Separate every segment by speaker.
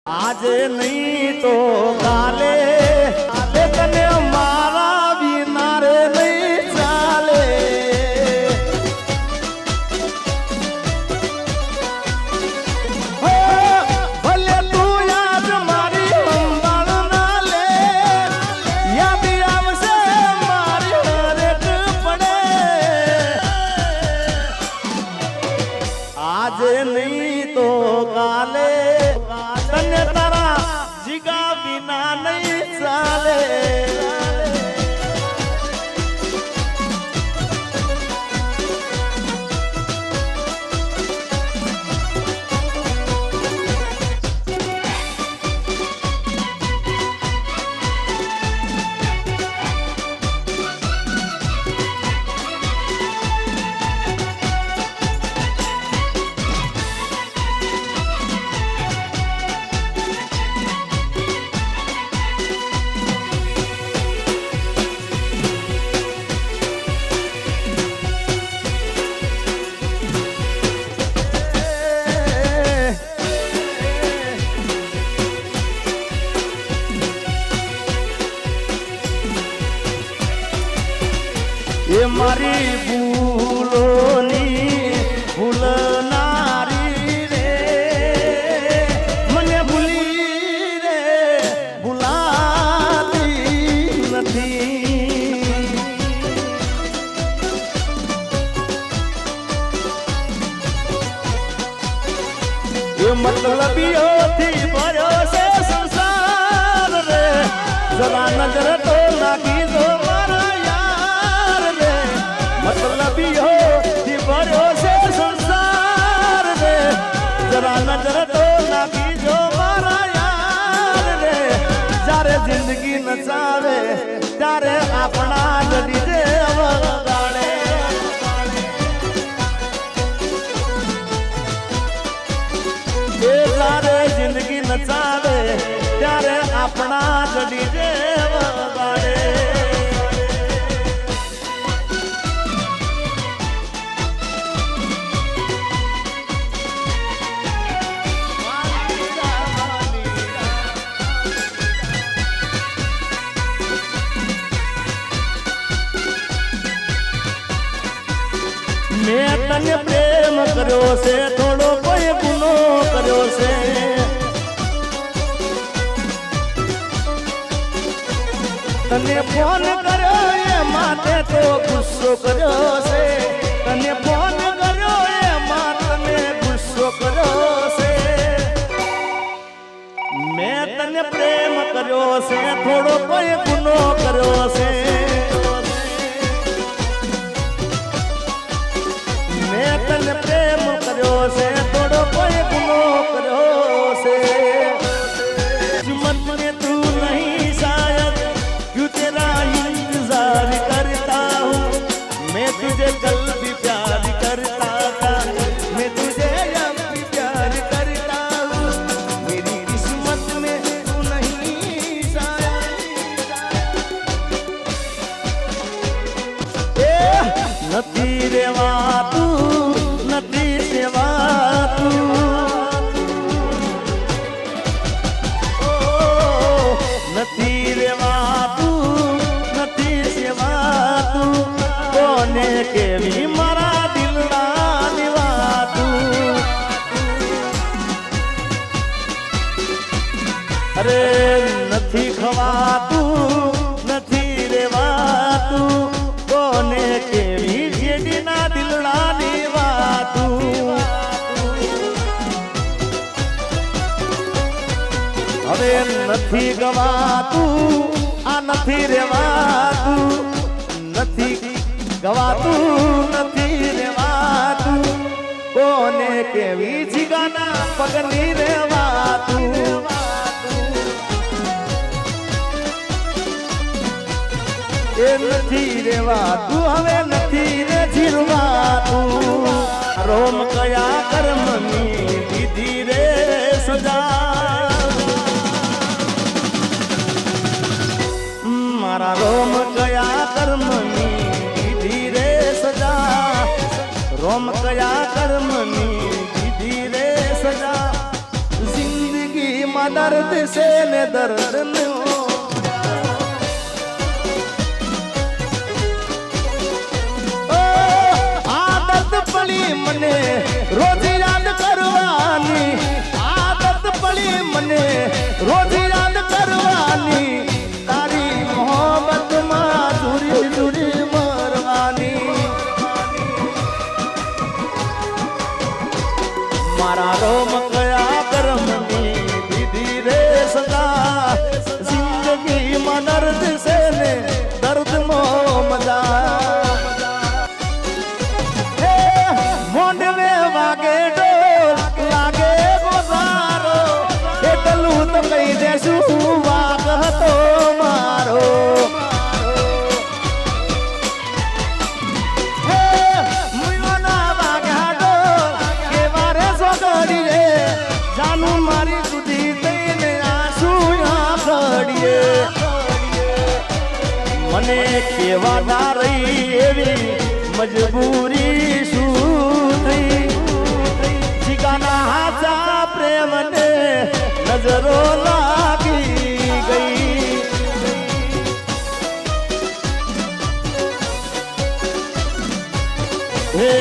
Speaker 1: આજે નહીં તો કાલે તને મારા વિના રે નહીં ચાલે. ભલે તું યાદ મારી સંભાળ ના લે, યાદ આવશે મારી હરેક પડે. આજે નહીં તો કાલે તને તારા જીગા વિના નહીં ચાલે. એ મારી ભૂલોની ભૂલનારી રે, મને ભૂલી રે ભૂલાતી નથી. એ મતલબીઓથી ભર્યો છે સંસાર રે, જરા નજર તો નાખી દો મતલબીઓ થી ભર્યો છે સંસાર રે, જરા નજર તો નાખી જો મારા યાર રે. જ્યારે જિંદગી નચાવે ત્યારે આપણા જડી જે વગાડે. એ જ્યારે જિંદગી નચાવે ત્યારે આપણા જડી જે વગાડે. મેં તને પ્રેમ કર્યો છે, થોડો કોઈ ગુનો કર્યો છે. તને ફોન કર્યો એ માટે તો ગુસ્સો કર્યો છે. તને ફોન કર્યો એ માટે ગુસ્સો કર્યો છે. મેં તને પ્રેમ કર્યો છે, થોડો કોઈ ગુનો કર્યો છે. મેં તને પ્રેમ કર્યો છે, થોડો કોઈ ગુનો કર્યો છે. किस्मत में तू नहीं शायद, क्यों तेरा इंतजार करता हूँ. मैं तुझे कल भी प्यार करता था, मैं तुझे अब भी प्यार करता हूँ. मेरी किस्मत में तू नहीं शायद. નથી રેવાતું, નથી સેવાતું, નથી રેવાતું, નથી સેવાતું. કોને કેવી મારા દિલના નિવાતું. અરે નથી ખવાતું, નથી રેવાતું. કોને કેવી જેડીના દિલડાની વાતું. હવે નથી ગવાતું, આ નથી રેવાતું. નથી ગવાતું, નથી રેવાતું. કોને કેવી જીગાના પગની રેવાતું. એ નથી રેવાતું, હવે નથી રે જીરવાતું. રોમ કયા કર્મની દીધી રે સજા. મારા રોમ કયા કર્મની દીધી રે સજા. રોમ કયા કર્મની દીધી રે સજા. જિંદગી માં દર્દ છે ને દર્દ નો આદત પડી મને રોજ યાદ કરવાની આદત પડી મને રોજ યાદ કરવાની તારી મોહબ્બત માં દૂરી દૂરી મરવાની મારા રોમ કયા કરમની દીદી રે સદા જિંદગી માં દર્દ છે ને દર્દ મો મજા મોંડવે વાગે ડોલ લાગે ગોસારો એટલું તો કહી દેશું વાગ હતો મારો જાનું મારી સુધી થઈને આંસુ આખડીએ મને કેવા ના રહી એવી મજબૂરી શું થઈ શિકાના હાચા પ્રેમને નજરો લાગી ગઈ હે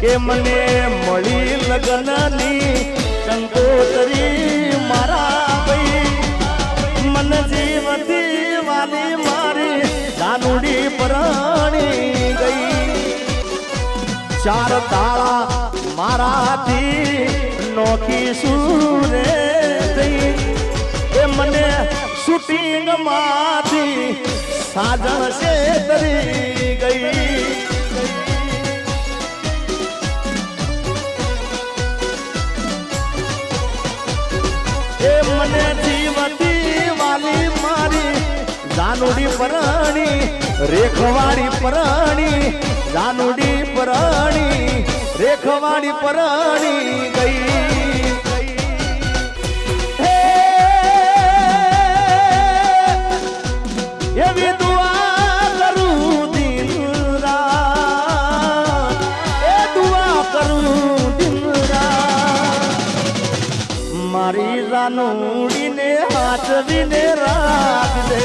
Speaker 1: કે મને મળી લગ્નની કંકોતરી મારા ભાઈ મન જીવતી વાલી મારી જાનુડી પરાણી ગઈ ચાર તાળા મારાથી નોખી સુરે થઈ એ મને શૂટિંગ માંથી સાજણ છે તરી ગઈ મને જીવતી વાલી મારી જાનુડી પરાણી રેખવાડી પરાણી જાનુડી પરાણી રેખવાડી પરાણી ગઈ એવી દુઆ કરું દિન રાત એ દુઆ કરું દિન રાત મારી જાનુડીને હાથવીને રાખજે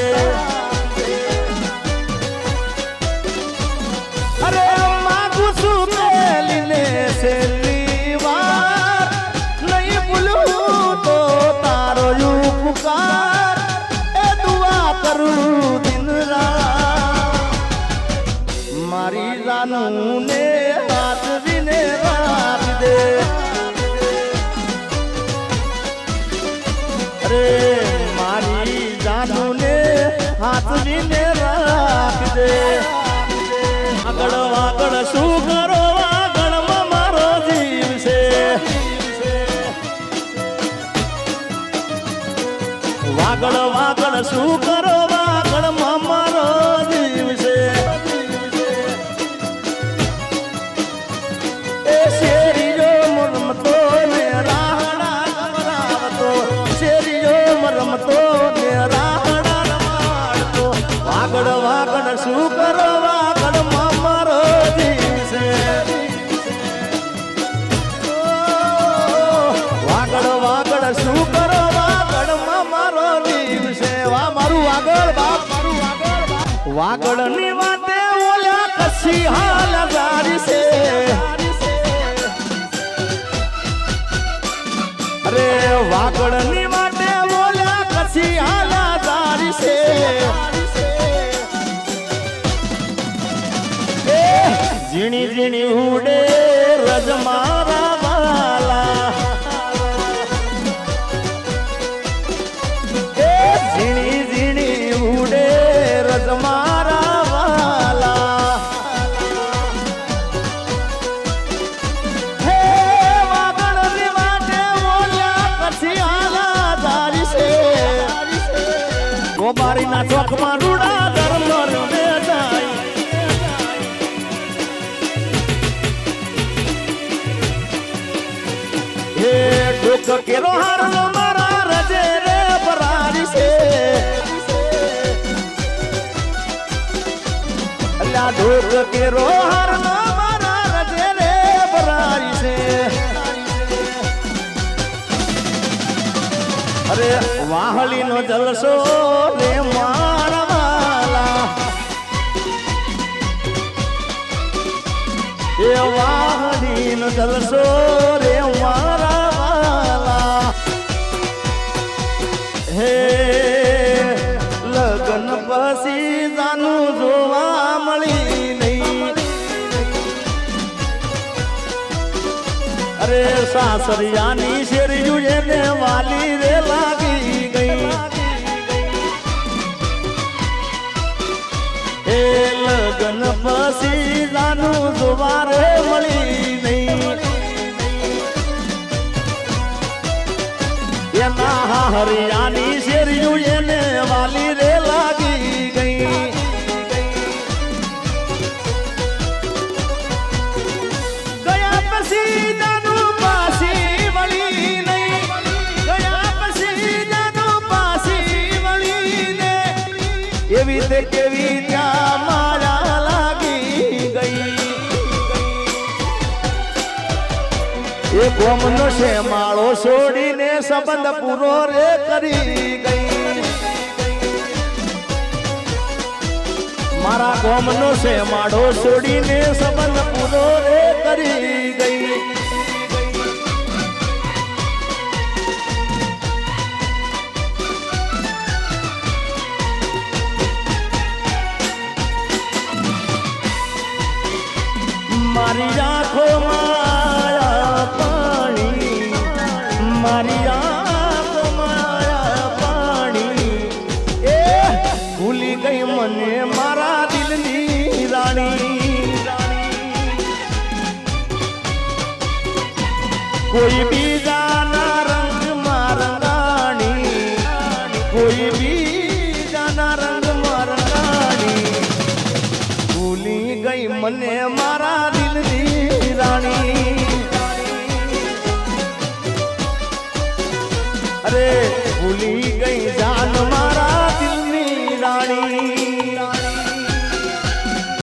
Speaker 1: અરે માગું છું પેલીને છેલ્લી વાર નહીં ભૂલું તો તારો ઉપકાર એ દુઆ કરું દિન રાત મારી જાનુને હાથવીને રાખજે અરે મારી જાનુને હાથવીને રાખજે આગળ વાગળ શું કરો વાગળમાં મારો જીવ છે વાગળ વાગળ શું કરો વાગળમાં મારો જીવ છે એ શેરીઓ રમતો ને રાહડા કરાવતો શેરીઓ રમતો ને રાહડા રમાડતો વાગડ વાગડ શું કરો વાગડમાં મારો જીવ છે વાગડ વાગડ શું કરો વાગડમાં મારો જીવ છે વા મારું વાગડ બાપ મારું વાગડ બાપ વાગડની વાતે ઓલ્યા કસી હાલ જારી છે અરે વાગડની માટે બોલ્યા કસી હાલા તારી છે ઝીણી ઝીણી ઉડે રજ મારા વાલા ઝીણી ઝીણી ઉડે રજ મારા વાલા હે વાગડની માટે બોલ્યા કસી હાલા તારી છે ગોબારીના ચોકમાં રૂડા ધર્મ રે જાય હે ડોક કેરો હાર મારા રજે રે પરારી છે અલ્લા ડોક કેરો હાર મારા રજે રે પરારી છે અરે વાહલી નો જલસો રે મારા વાલા એ વાહલી નો જલસો રે મારા વાલા હે લગન પછી જાનું જોવા મળી નહીં અરે સાસરિયાની શેરીયું એને વાલી રે લાગી ગઈ એ લગન પછી જાનું જોવા રે મળી નહીં એના હરિયાની શેરીયું એને વાલી રે લાગી ગઈ ગયા પછી જાનું પાછી વળી નહીં ગયા પછી જાનું પાછી વળી ને એવી તે કેવી ત્યાં મારા લાગી ગઈ એ ગોમનો છે માળો છોડીને સંબંધ પૂરો રે કરી ગઈ મારા ગોમનો છે માળો છોડીને સંબંધ પૂરો રે કરી ગઈ મારી આંખોમાં મારી આંખો મારા પાણી એ ભૂલી ગઈ મને મારા દિલની રાણી કોઈ બીજાના રંગમાં રંગાણી કોઈ બીજાના રંગમાં રંગાણી ભૂલી ગઈ મને